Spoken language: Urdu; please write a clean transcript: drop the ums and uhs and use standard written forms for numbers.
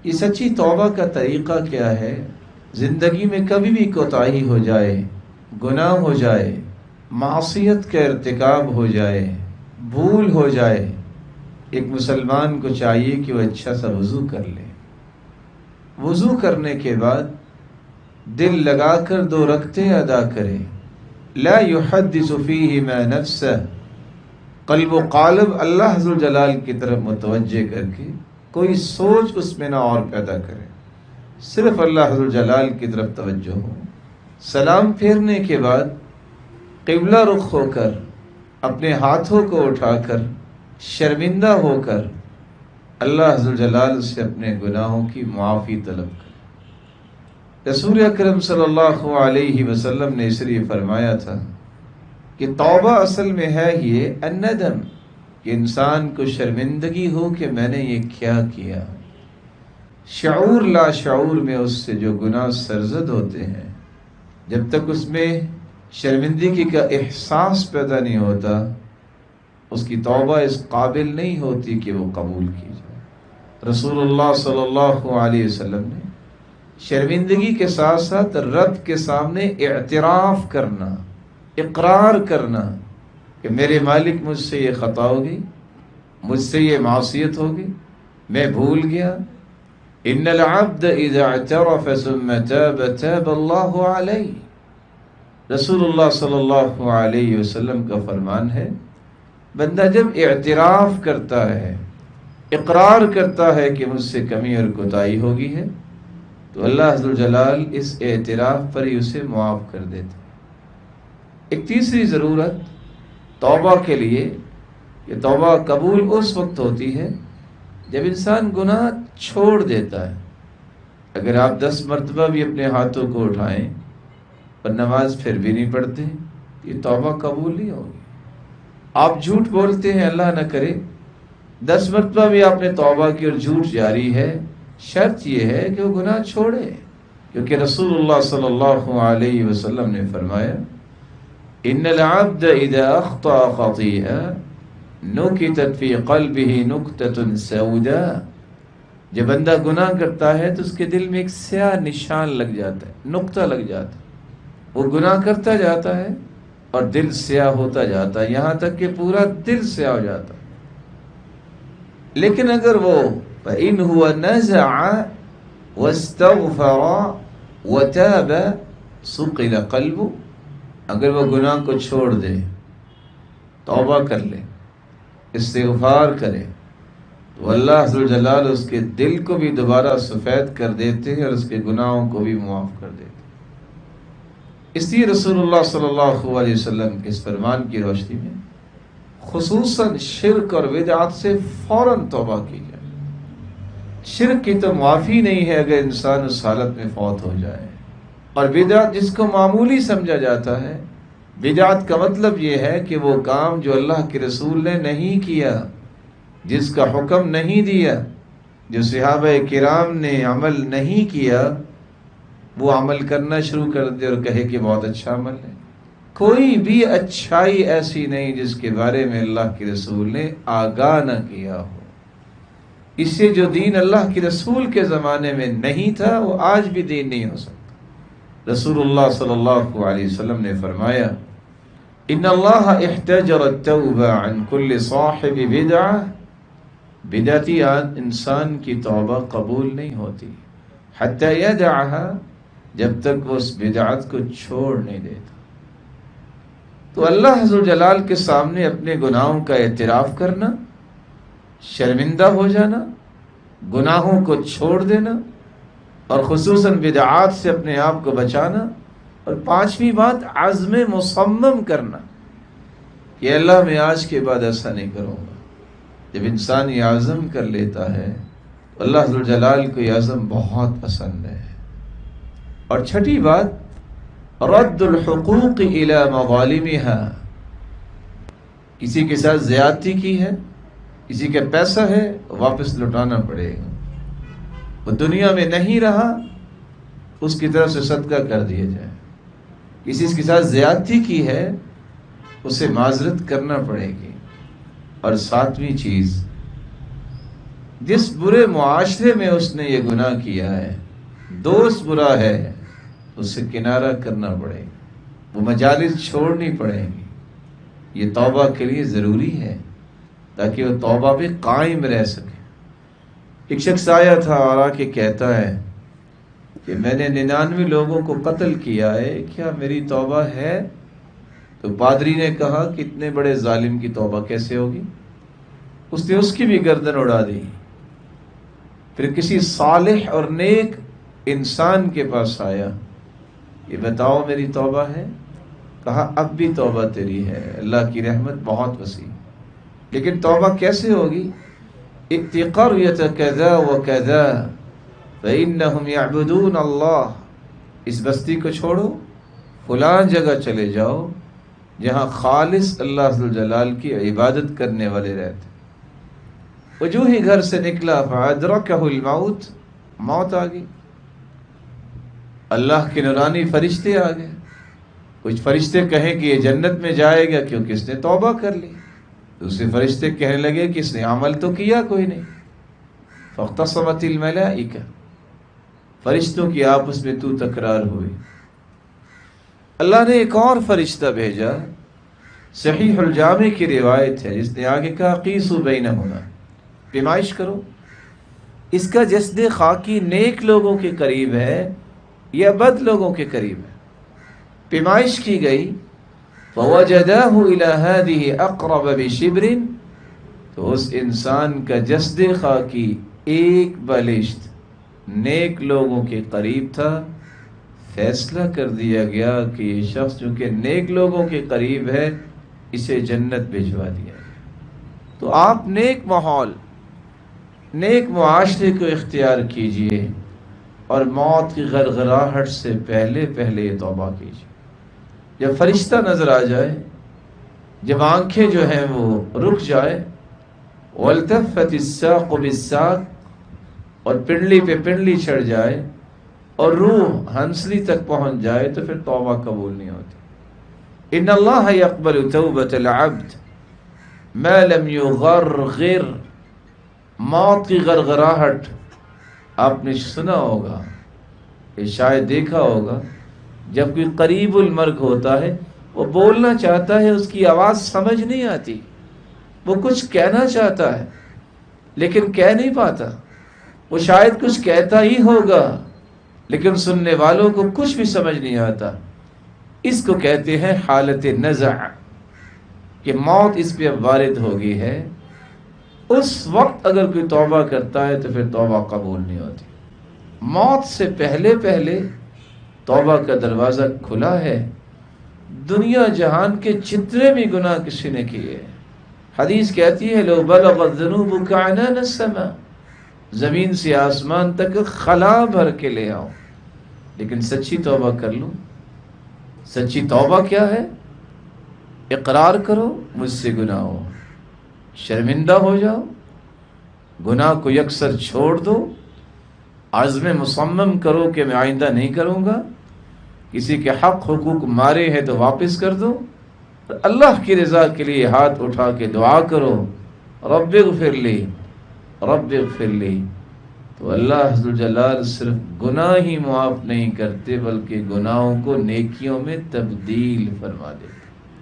یہ سچی توبہ کا طریقہ کیا ہے؟ زندگی میں کبھی بھی کوتاہی ہو جائے، گناہ ہو جائے، معصیت کا ارتکاب ہو جائے، بھول ہو جائے، ایک مسلمان کو چاہیے کہ وہ اچھا سا وضو کر لے۔ وضو کرنے کے بعد دل لگا کر 2 رکعتیں ادا کرے، لا يحدث فیہما نفسہ، قلب و قالب اللہ ذو الجلال کی طرف متوجہ کر کے کوئی سوچ اس میں نہ اور پیدا کرے، صرف اللہ ذو الجلال کی طرف توجہ ہو۔ سلام پھیرنے کے بعد قبلہ رخ ہو کر اپنے ہاتھوں کو اٹھا کر شرمندہ ہو کر اللہ ذو الجلال سے اپنے گناہوں کی معافی طلب کرے۔ رسول اکرم صلی اللہ علیہ وسلم نے اس لیے فرمایا تھا کہ توبہ اصل میں ہے یہ الندم، کہ انسان کو شرمندگی ہو کہ میں نے یہ کیا کیا۔ شعور لا شعور میں اس سے جو گناہ سرزد ہوتے ہیں، جب تک اس میں شرمندگی کا احساس پیدا نہیں ہوتا، اس کی توبہ اس قابل نہیں ہوتی کہ وہ قبول کی جائے۔ رسول اللہ صلی اللہ علیہ وسلم نے شرمندگی کے ساتھ ساتھ رب کے سامنے اعتراف کرنا، اقرار کرنا کہ میرے مالک مجھ سے یہ خطا ہو گئی، مجھ سے یہ معصیت ہو گئی، میں بھول گیا۔ ان العبد اذا اعترف ثم تاب تاب اللہ علیہ، رسول اللہ صلی اللہ علیہ وسلم کا فرمان ہے، بندہ جب اعتراف کرتا ہے، اقرار کرتا ہے کہ مجھ سے کمی اور کوتاہی ہوگی ہے، تو اللہ ذو الجلال اس اعتراف پر ہی اسے معاف کر دیتا ہے۔ ایک تیسری ضرورت توبہ کے لیے، کہ توبہ قبول اس وقت ہوتی ہے جب انسان گناہ چھوڑ دیتا ہے۔ اگر آپ 10 مرتبہ بھی اپنے ہاتھوں کو اٹھائیں اور نماز پھر بھی نہیں پڑھتے، یہ توبہ قبول نہیں ہوگی۔ آپ جھوٹ بولتے ہیں، اللہ نہ کرے 10 مرتبہ بھی آپ نے توبہ کی اور جھوٹ جاری ہے، شرط یہ ہے کہ وہ گناہ چھوڑے، کیونکہ رسول اللہ صلی اللہ علیہ وسلم نے فرمایا ان العبد اذا اخطأ خطیئہ نکتت فی قلبہ نکتۃ سوداء، جب بندہ گناہ کرتا ہے تو اس کے دل میں ایک سیاہ نشان لگ جاتا ہے، نقطہ لگ جاتا ہے، وہ گناہ کرتا جاتا ہے اور دل سیاہ ہوتا جاتا ہے، یہاں تک کہ پورا دل سیاہ ہو جاتا ہے۔ لیکن اگر وہ فإن هو نزع واستغفر وتاب صقل قلبه، اگر وہ گناہ کو چھوڑ دے، توبہ کر لے، استغفار کرے، تو اللہ ذو الجلال اس کے دل کو بھی دوبارہ سفید کر دیتے ہیں اور اس کے گناہوں کو بھی معاف کر دیتے ہیں۔ اس لیے رسول اللہ صلی اللہ علیہ وسلم کے اس فرمان کی روشنی میں خصوصاً شرک اور بدعات سے فوراً توبہ کی جائے۔ شرک کی تو معافی نہیں ہے اگر انسان اس حالت میں فوت ہو جائے، اور بدعت جس کو معمولی سمجھا جاتا ہے، بدعت کا مطلب یہ ہے کہ وہ کام جو اللہ کے رسول نے نہیں کیا، جس کا حکم نہیں دیا، جو صحابہ کرام نے عمل نہیں کیا، وہ عمل کرنا شروع کر دے اور کہے کہ بہت اچھا عمل ہے۔ کوئی بھی اچھائی ایسی نہیں جس کے بارے میں اللہ کے رسول نے آگاہ نہ کیا ہو۔ اس سے جو دین اللہ کے رسول کے زمانے میں نہیں تھا، وہ آج بھی دین نہیں ہو سکتا۔ رسول اللہ صلی اللہ علیہ وسلم نے فرمایا ان اللہ احتجر التوبہ عن کل صاحب بدعہ، بدعتی انسان کی توبہ قبول نہیں ہوتی حتی یدعها، جب تک وہ اس بدعت کو چھوڑ نہیں دیتا۔ تو اللہ ذو الجلال کے سامنے اپنے گناہوں کا اعتراف کرنا، شرمندہ ہو جانا، گناہوں کو چھوڑ دینا، اور خصوصاً بدعات سے اپنے آپ کو بچانا، اور 5ویں بات عزم مصمم کرنا کہ اللہ میں آج کے بعد ایسا نہیں کروں گا۔ جب انسان یہ عزم کر لیتا ہے تو اللہ ذو الجلال کو یہ عزم بہت پسند ہے۔ اور 6ٹھی بات رد الحقوق الی مظالمها، کسی کے ساتھ زیادتی کی ہے، کسی کا پیسہ ہے، واپس لوٹانا پڑے گا۔ وہ دنیا میں نہیں رہا، اس کی طرف سے صدقہ کر دیا جائے۔ کسی کے ساتھ زیادتی کی ہے، اسے معذرت کرنا پڑے گی۔ اور 7ویں چیز جس برے معاشرے میں اس نے یہ گناہ کیا ہے، دوست برا ہے، اسے کنارہ کرنا پڑے گا، وہ مجالس چھوڑنی پڑیں گی۔ یہ توبہ کے لیے ضروری ہے تاکہ وہ توبہ پہ قائم رہ سکے۔ ایک شخص آیا تھا اور آ کے کہتا ہے کہ میں نے 99 لوگوں کو قتل کیا ہے، کیا میری توبہ ہے؟ تو پادری نے کہا کہ اتنے بڑے ظالم کی توبہ کیسے ہوگی؟ اس نے اس کی بھی گردن اڑا دی۔ پھر کسی صالح اور نیک انسان کے پاس آیا، یہ بتاؤ میری توبہ ہے؟ کہا اب بھی توبہ تیری ہے، اللہ کی رحمت بہت وسیع، لیکن توبہ کیسے ہوگی؟ اتقرية كذا وكذا فإنهم يعبدون اللہ، اس بستی کو چھوڑو، فلاں جگہ چلے جاؤ جہاں خالص اللہ ذو الجلال کی عبادت کرنے والے رہتے۔ وہ جو ہی گھر سے نکلا فأدركه الموت، موت آ گئی۔ اللہ کے نورانی فرشتے آ گئے، کچھ فرشتے کہیں کہ یہ جنت میں جائے گا کیونکہ اس نے توبہ کر لی، دوسرے فرشتے کہنے لگے کہ اس نے عمل تو کیا کوئی نہیں۔ فاختصمت الملائکہ، فرشتوں کی آپس میں تو تکرار ہوئی۔ اللہ نے ایک اور فرشتہ بھیجا، صحیح الجامع کی روایت ہے، جس نے آگے کہا قیسوا بینہما، پیمائش کرو، اس کا جسد خاکی نیک لوگوں کے قریب ہے یا بد لوگوں کے قریب ہے؟ پیمائش کی گئی، فوجداه الى هذه اقرب بشبر، تو اس انسان کا جسد خاکی ایک بالشت نیک لوگوں کے قریب تھا۔ فیصلہ کر دیا گیا کہ یہ شخص جو کہ نیک لوگوں کے قریب ہے اسے جنت بھجوا دیا گیا۔ تو آپ نیک ماحول، نیک معاشرے کو اختیار کیجئے اور موت کی غرغراہٹ سے پہلے پہلے توبہ کیجئے۔ جب فرشتہ نظر آ جائے، جب آنکھیں جو ہیں وہ رک جائے، والتفت الساق بالساق، اور پنڈلی پہ پنڈلی چڑھ جائے اور روح ہنسلی تک پہنچ جائے، تو پھر توبہ قبول نہیں ہوتی۔ ان اللہ یقبل توبۃ العبد ما لم یغرغر، موت کی غرغراہٹ آپ نے سنا ہوگا کہ شاید دیکھا ہوگا، جب کوئی قریب المرگ ہوتا ہے وہ بولنا چاہتا ہے، اس کی آواز سمجھ نہیں آتی، وہ کچھ کہنا چاہتا ہے لیکن کہہ نہیں پاتا، وہ شاید کچھ کہتا ہی ہوگا لیکن سننے والوں کو کچھ بھی سمجھ نہیں آتا۔ اس کو کہتے ہیں حالت نزع، کہ موت اس پہ اب وارد ہو گئی ہے۔ اس وقت اگر کوئی توبہ کرتا ہے تو پھر توبہ قبول نہیں ہوتی۔ موت سے پہلے پہلے توبہ کا دروازہ کھلا ہے۔ دنیا جہان کے جتنے بھی گناہ کسی نے کیے، حدیث کہتی ہے لو بلغت ذنوبک عنان السماء، زمین سے آسمان تک خلا بھر کے لے آؤ، لیکن سچی توبہ کر لو۔ سچی توبہ کیا ہے؟ اقرار کرو مجھ سے گناہ ہو، شرمندہ ہو جاؤ، گناہ کو یکسر چھوڑ دو، عزم مصمم کرو کہ میں آئندہ نہیں کروں گا، کسی کے حق حقوق مارے ہیں تو واپس کر دو، اور اللہ کی رضا کے لیے ہاتھ اٹھا کے دعا کرو رب اغفر لی، رب اغفر لی۔ تو اللہ ذو الجلال صرف گناہ ہی معاف نہیں کرتے بلکہ گناہوں کو نیکیوں میں تبدیل فرما دیتے۔